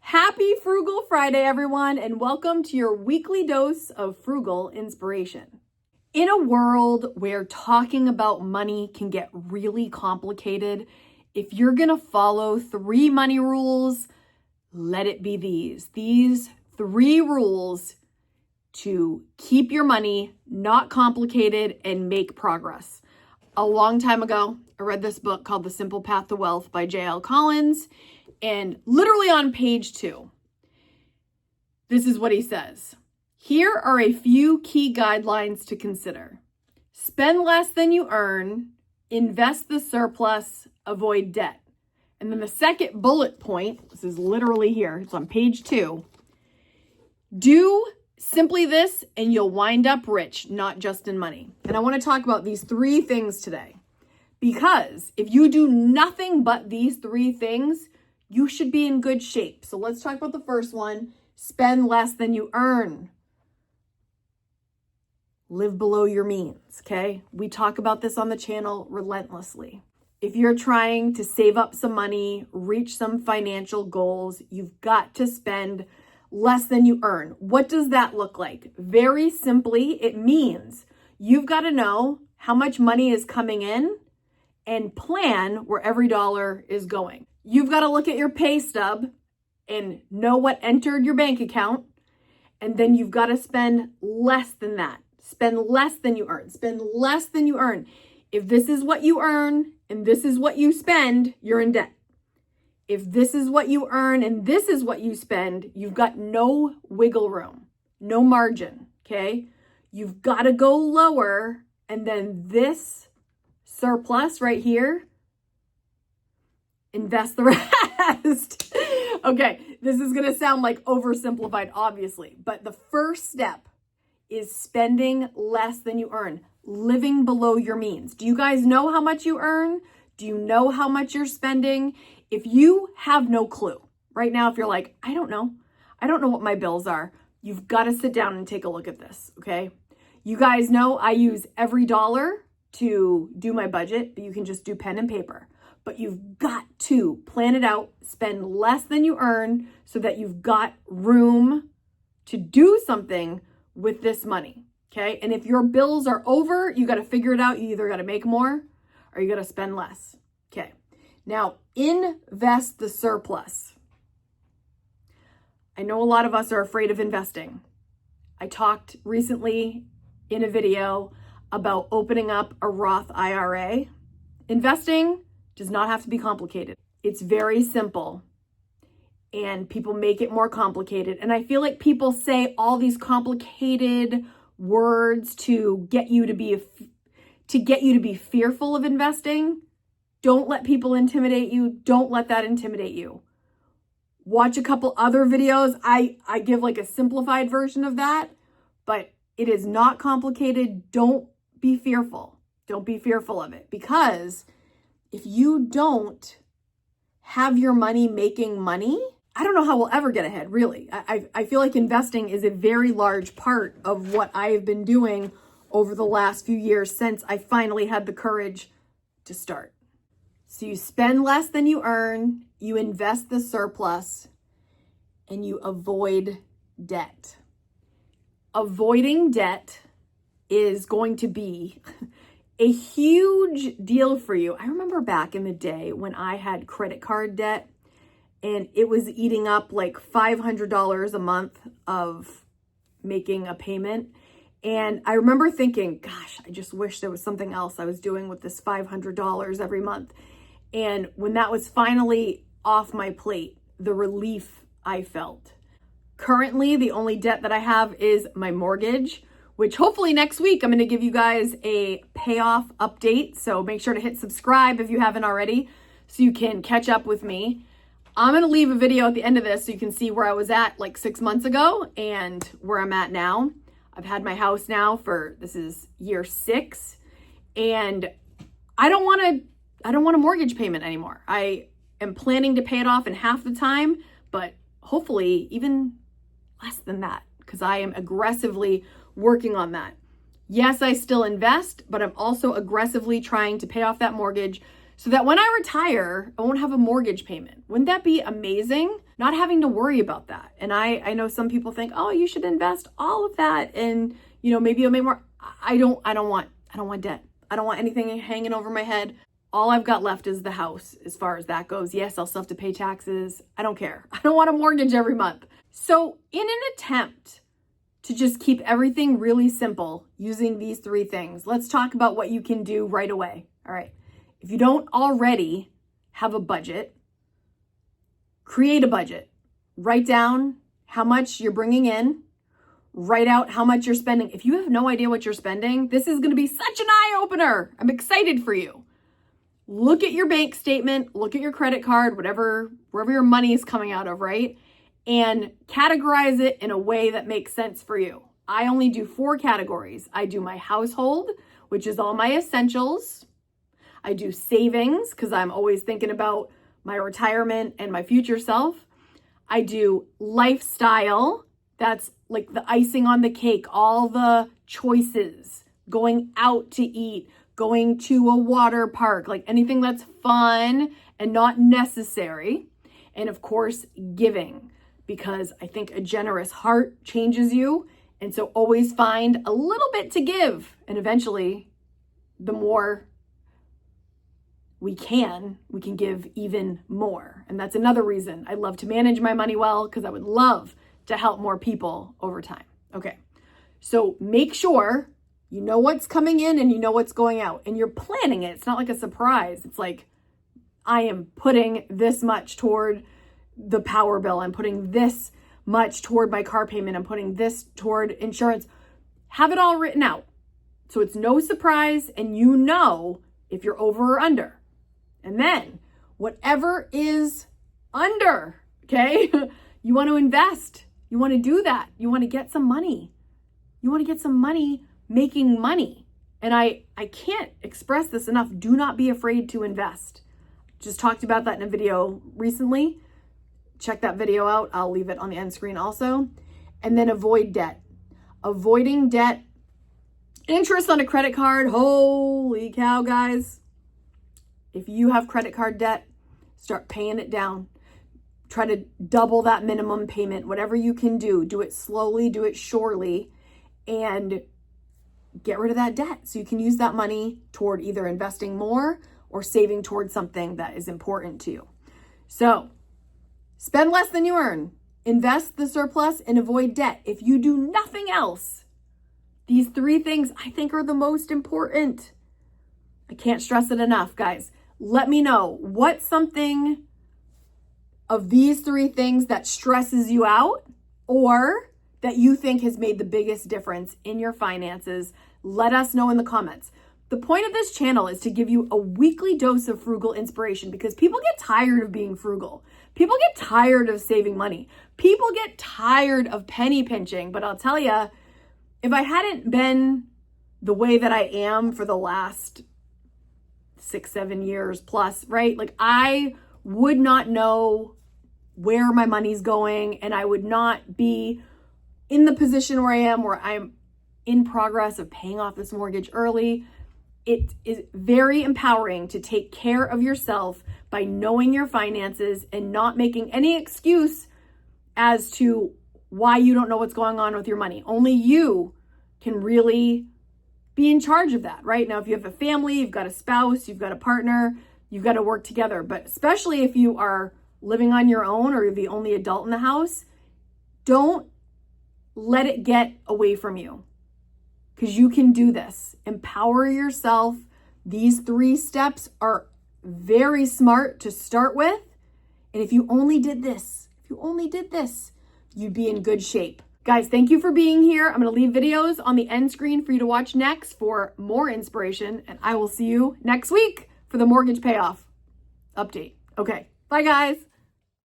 Happy Frugal Friday, everyone, and welcome to your weekly dose of frugal inspiration. In a world where talking about money can get really complicated, if you're gonna follow 3 money rules, let it be these. These 3 rules to keep your money not complicated and make progress. A long time ago, I read this book called The Simple Path to Wealth by J.L. Collins. And literally on page 2, this is what he says. Here are a few key guidelines to consider. Spend less than you earn, invest the surplus, avoid debt. And then the second bullet point, this is literally here, it's on page 2. Do simply this and you'll wind up rich, not just in money. And I want to talk about these 3 things today. Because if you do nothing but these 3 things, you should be in good shape. So let's talk about the first one. Spend less than you earn. Live below your means, okay? We talk about this on the channel relentlessly. If you're trying to save up some money, reach some financial goals, you've got to spend less than you earn. What does that look like? Very simply, it means you've got to know how much money is coming in and plan where every dollar is going. You've got to look at your pay stub and know what entered your bank account. And then you've got to spend less than that. Spend less than you earn. Spend less than you earn. If this is what you earn and this is what you spend, you're in debt. If this is what you earn and this is what you spend, you've got no wiggle room, no margin, okay? You've got to go lower, and then this surplus right here, invest the rest. Okay, this is going to sound like oversimplified, obviously, but the first step is spending less than you earn, living below your means. Do you guys know how much you earn? Do you know how much you're spending? If you have no clue right now, if you're like, I don't know what my bills are, you've got to sit down and take a look at this, okay? You guys know I use every dollar to do my budget, but you can just do pen and paper. But you've got to plan it out, spend less than you earn so that you've got room to do something with this money, okay? And if your bills are over, you got to figure it out. You either got to make more or you got to spend less, okay? Now, invest the surplus. I know a lot of us are afraid of investing. I talked recently in a video about opening up a Roth IRA. Investing does not have to be complicated. It's very simple, and people make it more complicated. And I feel like people say all these complicated words to get you to be fearful of investing. Don't let people intimidate you. Don't let that intimidate you. Watch a couple other videos. I give like a simplified version of that, but it is not complicated. Don't be fearful. Don't be fearful of it, because if you don't have your money making money, I don't know how we'll ever get ahead, really. I feel like investing is a very large part of what I have been doing over the last few years since I finally had the courage to start. So you spend less than you earn, you invest the surplus, and you avoid debt. Avoiding debt is going to be a huge deal for you. I remember back in the day when I had credit card debt and it was eating up like $500 a month of making a payment. And I remember thinking, gosh, I just wish there was something else I was doing with this $500 every month. And when that was finally off my plate, the relief I felt. Currently, the only debt that I have is my mortgage, which hopefully next week I'm going to give you guys a payoff update. So make sure to hit subscribe if you haven't already so you can catch up with me. I'm going to leave a video at the end of this so you can see where I was at like 6 months ago and where I'm at now. I've had my house now for, this is year 6, and I don't want a mortgage payment anymore. I am planning to pay it off in half the time, but hopefully even less than that, because I am aggressively working on that. Yes, I still invest, but I'm also aggressively trying to pay off that mortgage so that when I retire, I won't have a mortgage payment. Wouldn't that be amazing? not having to worry about that. And I know some people think, oh, you should invest all of that and, maybe you'll make more. I don't want debt. I don't want anything hanging over my head. All I've got left is the house as far as that goes. Yes, I'll still have to pay taxes. I don't care. I don't want a mortgage every month. So in an attempt to just keep everything really simple using these 3 things, let's talk about what you can do right away. All right. If you don't already have a budget, create a budget. Write down how much you're bringing in. Write out how much you're spending. If you have no idea what you're spending, this is going to be such an eye-opener. I'm excited for you. Look at your bank statement, look at your credit card, wherever your money is coming out of, right? And categorize it in a way that makes sense for you. I only do 4 categories. I do my household, which is all my essentials. I do savings, because I'm always thinking about my retirement and my future self. I do lifestyle. That's like the icing on the cake, all the choices, going out to eat, going to a water park, like anything that's fun and not necessary. And of course, giving, because I think a generous heart changes you. And so always find a little bit to give. And eventually, the more we can give even more. And that's another reason I love to manage my money well, because I would love to help more people over time. Okay, so make sure you know what's coming in and you know what's going out, and you're planning it. It's not like a surprise. It's like, I am putting this much toward the power bill. I'm putting this much toward my car payment. I'm putting this toward insurance. Have it all written out. So it's no surprise, and you know if you're over or under. And then whatever is under, okay, you want to invest. You want to do that. You want to get some money. You want to get some money making money. And I can't express this enough. Do not be afraid to invest. Just talked about that in a video recently. Check that video out. I'll leave it on the end screen also. And then avoid debt. Avoiding debt. Interest on a credit card. Holy cow, guys. If you have credit card debt, start paying it down. Try to double that minimum payment. Whatever you can do. Do it slowly. Do it surely. And get rid of that debt so you can use that money toward either investing more or saving towards something that is important to you. So spend less than you earn, invest the surplus, and avoid debt. If you do nothing else, these 3 things I think are the most important. I can't stress it enough, guys. Let me know what's something of these 3 things that stresses you out or that you think has made the biggest difference in your finances. Let us know in the comments. The point of this channel is to give you a weekly dose of frugal inspiration, because people get tired of being frugal. People get tired of saving money. People get tired of penny pinching. But I'll tell you, if I hadn't been the way that I am for the last 6-7 years plus, right? Like, I would not know where my money's going, and I would not be in the position where I am, where I'm in progress of paying off this mortgage early. It is very empowering to take care of yourself by knowing your finances and not making any excuse as to why you don't know what's going on with your money. Only you can really be in charge of that, right? Now, if you have a family, you've got a spouse, you've got a partner, you've got to work together. But especially if you are living on your own or you're the only adult in the house, don't let it get away from you, because you can do this. Empower yourself. These 3 steps are very smart to start with. And if you only did this, you'd be in good shape. Guys, thank you for being here. I'm going to leave videos on the end screen for you to watch next for more inspiration. And I will see you next week for the mortgage payoff update. Okay, bye guys.